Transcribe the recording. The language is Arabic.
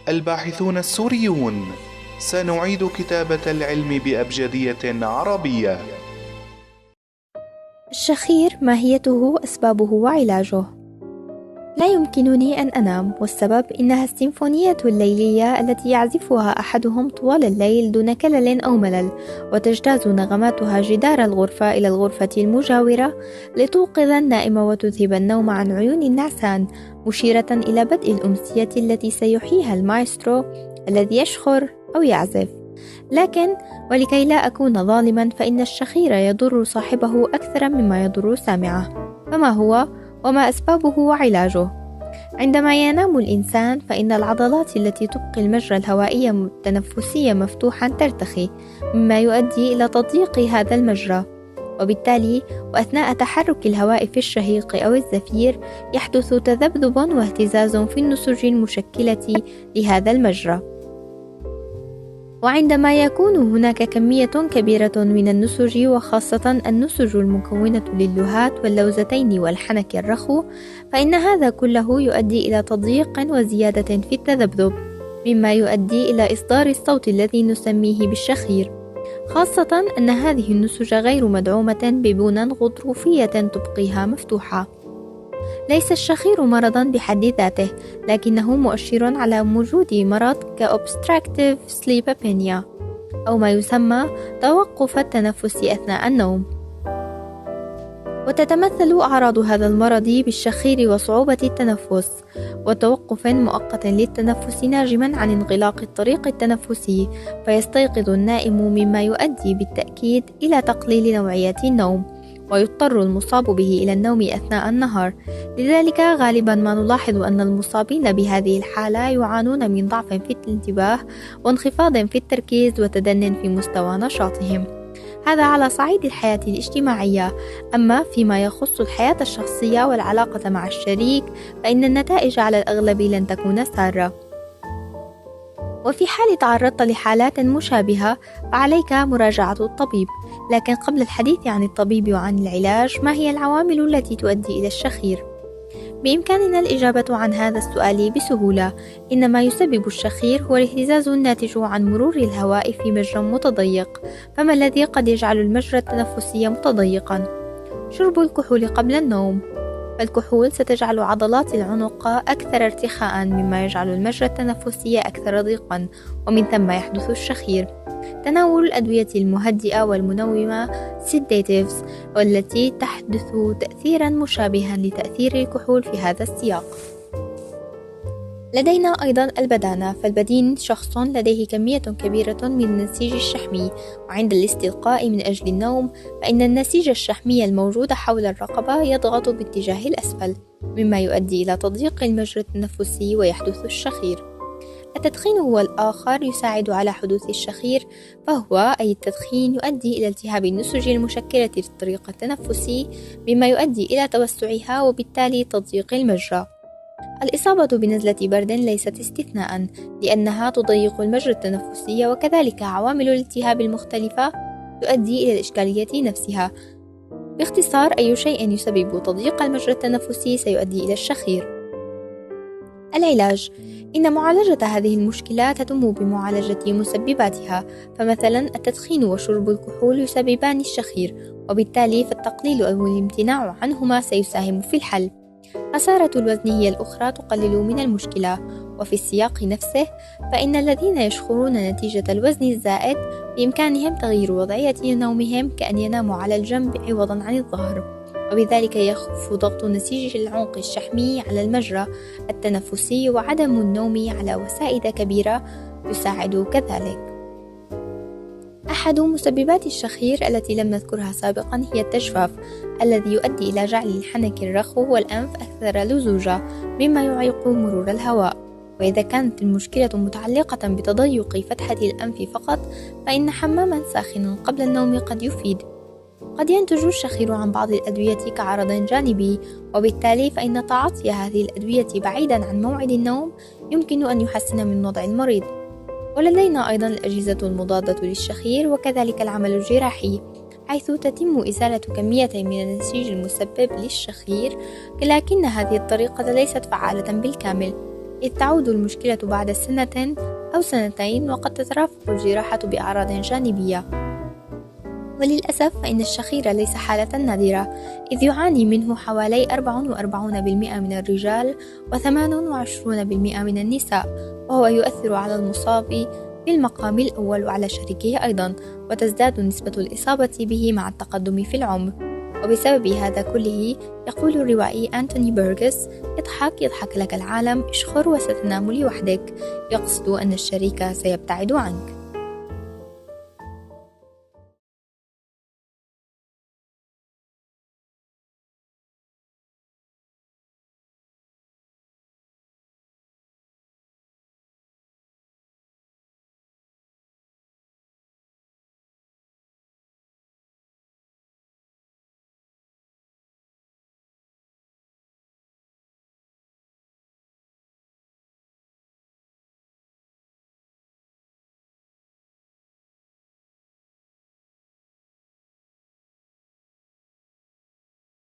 الباحثون السوريون، سنعيد كتابة العلم بأبجدية عربية. الشخير، ماهيته، أسبابه وعلاجه. لا يمكنني أن أنام، والسبب إنها السيمفونية الليلية التي يعزفها أحدهم طوال الليل دون كلل أو ملل، وتجتاز نغماتها جدار الغرفة إلى الغرفة المجاورة لتوقظ النائم وتذهب النوم عن عيون النعسان، مشيرة إلى بدء الأمسية التي سيحييها المايسترو الذي يشخر أو يعزف. لكن ولكي لا أكون ظالما، فإن الشخير يضر صاحبه أكثر مما يضر سامعه. فما هو وما أسبابه وعلاجه؟ عندما ينام الإنسان، فإن العضلات التي تبقي المجرى الهوائي التنفسي مفتوحا ترتخي، مما يؤدي إلى تضييق هذا المجرى، وبالتالي وأثناء تحرك الهواء في الشهيق أو الزفير يحدث تذبذب واهتزاز في النسج المشكلة لهذا المجرى. وعندما يكون هناك كمية كبيرة من النسج، وخاصة النسج المكونة للهات واللوزتين والحنك الرخو، فإن هذا كله يؤدي إلى تضييق وزيادة في التذبذب، مما يؤدي إلى إصدار الصوت الذي نسميه بالشخير، خاصة أن هذه النسج غير مدعومة ببنى غضروفية تبقيها مفتوحة. ليس الشخير مرضا بحد ذاته، لكنه مؤشر على وجود مرض كobstructive sleep apnea، أو ما يسمى توقف التنفس أثناء النوم. وتتمثل أعراض هذا المرض بالشخير وصعوبة التنفس، وتوقف مؤقت للتنفس ناجما عن انغلاق الطريق التنفسي، فيستيقظ النائم، مما يؤدي بالتأكيد إلى تقليل نوعية النوم، ويضطر المصاب به إلى النوم أثناء النهار. لذلك غالبا ما نلاحظ أن المصابين بهذه الحالة يعانون من ضعف في الانتباه، وانخفاض في التركيز، وتدن في مستوى نشاطهم. هذا على صعيد الحياة الاجتماعية. أما فيما يخص الحياة الشخصية والعلاقة مع الشريك، فإن النتائج على الأغلب لن تكون سارة. وفي حال تعرضت لحالات مشابهة، فعليك مراجعة الطبيب. لكن قبل الحديث عن الطبيب وعن العلاج، ما هي العوامل التي تؤدي إلى الشخير؟ بإمكاننا الإجابة عن هذا السؤال بسهولة. إن ما يسبب الشخير هو الاهتزاز الناتج عن مرور الهواء في مجرى متضيق. فما الذي قد يجعل المجرى التنفسي متضيقا؟ شرب الكحول قبل النوم. فالكحول ستجعل عضلات العنق أكثر ارتخاء، مما يجعل المجرى التنفسي أكثر ضيقا، ومن ثم يحدث الشخير. تناول الأدوية المهدئة والمنومة sedatives، والتي تحدث تأثيرا مشابها لتأثير الكحول في هذا السياق. لدينا أيضا البدانة. فالبدين شخص لديه كمية كبيرة من النسيج الشحمي، وعند الاستلقاء من أجل النوم، فإن النسيج الشحمي الموجود حول الرقبة يضغط باتجاه الأسفل، مما يؤدي إلى تضييق المجرى التنفسي ويحدث الشخير. التدخين هو الآخر يساعد على حدوث الشخير، فهو أي التدخين يؤدي إلى التهاب النسج المشكلة للطريق التنفسي، مما يؤدي إلى توسعها وبالتالي تضييق المجرى. الإصابة بنزلة برد ليست استثناء، لأنها تضيق المجرى التنفسي، وكذلك عوامل الالتهاب المختلفة تؤدي إلى الإشكالية نفسها. باختصار، أي شيء يسبب تضييق المجرى التنفسي سيؤدي إلى الشخير. العلاج: إن معالجة هذه المشكلة تتم بمعالجة مسبباتها. فمثلا التدخين وشرب الكحول يسببان الشخير، وبالتالي فالتقليل أو الامتناع عنهما سيساهم في الحل. خسارة الوزن هي الأخرى تقلل من المشكلة. وفي السياق نفسه، فإن الذين يشخرون نتيجة الوزن الزائد بإمكانهم تغيير وضعية نومهم، كأن يناموا على الجنب عوضا عن الظهر، وبذلك يخف ضغط نسيج العنق الشحمي على المجرى التنفسي، وعدم النوم على وسائد كبيرة يساعد كذلك. أحد مسببات الشخير التي لم نذكرها سابقا هي التجفاف، الذي يؤدي إلى جعل الحنك الرخو والأنف أكثر لزوجة، مما يعيق مرور الهواء. وإذا كانت المشكلة متعلقة بتضيق فتحة الأنف فقط، فإن حماما ساخنا قبل النوم قد يفيد. قد ينتج الشخير عن بعض الأدوية كعرض جانبي، وبالتالي فإن تعاطي هذه الأدوية بعيدا عن موعد النوم يمكن أن يحسن من وضع المريض. ولدينا أيضا الأجهزة المضادة للشخير، وكذلك العمل الجراحي، حيث تتم إزالة كمية من النسيج المسبب للشخير، لكن هذه الطريقة ليست فعالة بالكامل، إذ تعود المشكلة بعد سنة أو سنتين وقد تترافق الجراحة بأعراض جانبية. وللأسف فإن الشخير ليس حالة نادرة، إذ يعاني منه حوالي 44% من الرجال و28% من النساء، وهو يؤثر على المصاب بالمقام الأول وعلى شريكه أيضا، وتزداد نسبة الإصابة به مع التقدم في العمر. وبسبب هذا كله يقول الروائي أنتوني بيرغس: اضحك يضحك لك العالم، اشخر وستنام لوحدك، يقصد أن الشريك سيبتعد عنك.